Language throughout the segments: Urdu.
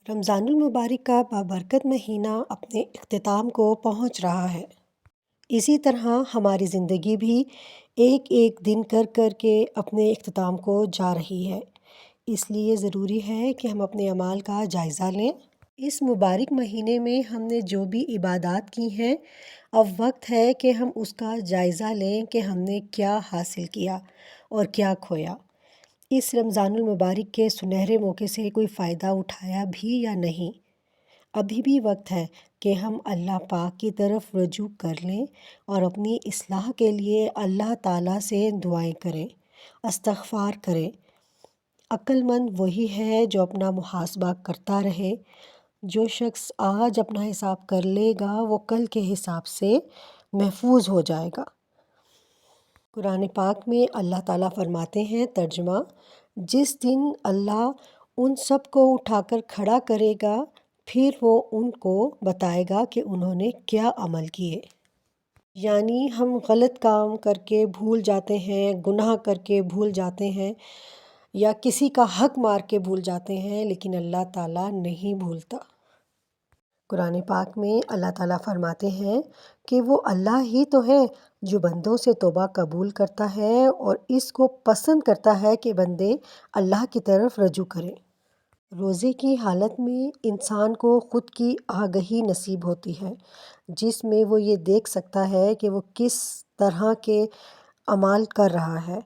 رمضان المبارک کا بابرکت مہینہ اپنے اختتام کو پہنچ رہا ہے۔ اسی طرح ہماری زندگی بھی ایک ایک دن کر کر کے اپنے اختتام کو جا رہی ہے۔ اس لیے ضروری ہے کہ ہم اپنے اعمال کا جائزہ لیں۔ اس مبارک مہینے میں ہم نے جو بھی عبادات کی ہیں، اب وقت ہے کہ ہم اس کا جائزہ لیں کہ ہم نے کیا حاصل کیا اور کیا کھویا۔ اس رمضان المبارک کے سنہرے موقع سے کوئی فائدہ اٹھایا بھی یا نہیں۔ ابھی بھی وقت ہے کہ ہم اللہ پاک کی طرف رجوع کر لیں اور اپنی اصلاح کے لیے اللہ تعالیٰ سے دعائیں کریں، استغفار کریں۔ عقل مند وہی ہے جو اپنا محاسبہ کرتا رہے۔ جو شخص آج اپنا حساب کر لے گا وہ کل کے حساب سے محفوظ ہو جائے گا۔ قرآن پاک میں اللہ تعالیٰ فرماتے ہیں، ترجمہ: جس دن اللہ ان سب کو اٹھا کر کھڑا کرے گا، پھر وہ ان کو بتائے گا کہ انہوں نے کیا عمل کیے۔ یعنی ہم غلط کام کر کے بھول جاتے ہیں، گناہ کر کے بھول جاتے ہیں، یا کسی کا حق مار کے بھول جاتے ہیں، لیکن اللہ تعالیٰ نہیں بھولتا۔ قرآن پاک میں اللہ تعالیٰ فرماتے ہیں کہ وہ اللہ ہی تو ہے جو بندوں سے توبہ قبول کرتا ہے اور اس کو پسند کرتا ہے کہ بندے اللہ کی طرف رجوع کریں۔ روزے کی حالت میں انسان کو خود کی آگہی نصیب ہوتی ہے، جس میں وہ یہ دیکھ سکتا ہے کہ وہ کس طرح کے اعمال کر رہا ہے۔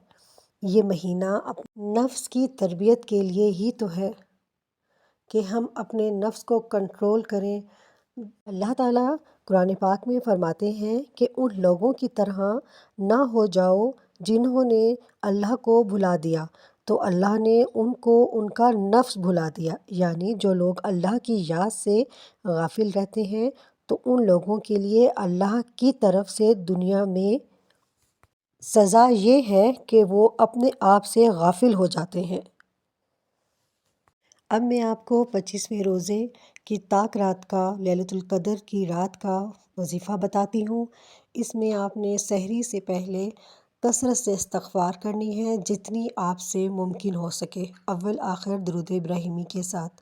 یہ مہینہ اپنے نفس کی تربیت کے لیے ہی تو ہے کہ ہم اپنے نفس کو کنٹرول کریں۔ اللہ تعالیٰ قرآن پاک میں فرماتے ہیں کہ ان لوگوں کی طرح نہ ہو جاؤ جنہوں نے اللہ کو بھلا دیا تو اللہ نے ان کو ان کا نفس بھلا دیا۔ یعنی جو لوگ اللہ کی یاد سے غافل رہتے ہیں تو ان لوگوں کے لیے اللہ کی طرف سے دنیا میں سزا یہ ہے کہ وہ اپنے آپ سے غافل ہو جاتے ہیں۔ اب میں آپ کو 25ویں روزے کی طاق رات کا، لیلۃ القدر کی رات کا وظیفہ بتاتی ہوں۔ اس میں آپ نے سحری سے پہلے کثرت سے استغفار کرنی ہے، جتنی آپ سے ممکن ہو سکے، اول آخر درود ابراہیمی کے ساتھ۔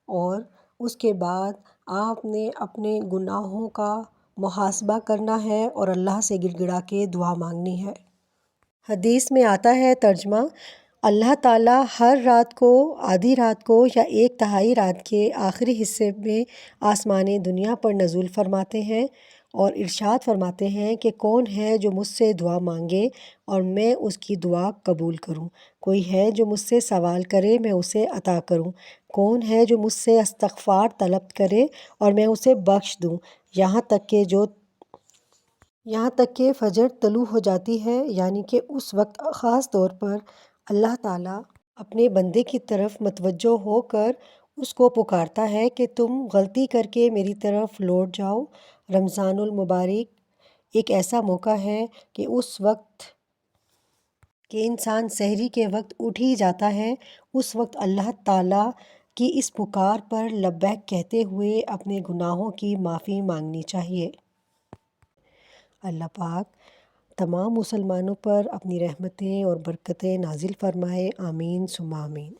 اور اس کے بعد آپ نے اپنے گناہوں کا محاسبہ کرنا ہے اور اللہ سے گڑ گڑا کے دعا مانگنی ہے۔ حدیث میں آتا ہے، ترجمہ: اللہ تعالیٰ ہر رات کو، آدھی رات کو یا ایک تہائی رات کے آخری حصے میں آسمان دنیا پر نزول فرماتے ہیں اور ارشاد فرماتے ہیں کہ کون ہے جو مجھ سے دعا مانگے اور میں اس کی دعا قبول کروں؟ کوئی ہے جو مجھ سے سوال کرے، میں اسے عطا کروں؟ کون ہے جو مجھ سے استغفار طلب کرے اور میں اسے بخش دوں؟ یہاں تک کہ فجر طلوع ہو جاتی ہے، یعنی کہ اس وقت خاص طور پر اللہ تعالیٰ اپنے بندے کی طرف متوجہ ہو کر اس کو پکارتا ہے کہ تم غلطی کر کے میری طرف لوٹ جاؤ۔ رمضان المبارک ایک ایسا موقع ہے کہ اس وقت کہ انسان سحری کے وقت اٹھ ہی جاتا ہے، اس وقت اللہ تعالیٰ کی اس پکار پر لبیک کہتے ہوئے اپنے گناہوں کی معافی مانگنی چاہیے۔ اللہ پاک تمام مسلمانوں پر اپنی رحمتیں اور برکتیں نازل فرمائے، آمین ثم آمین۔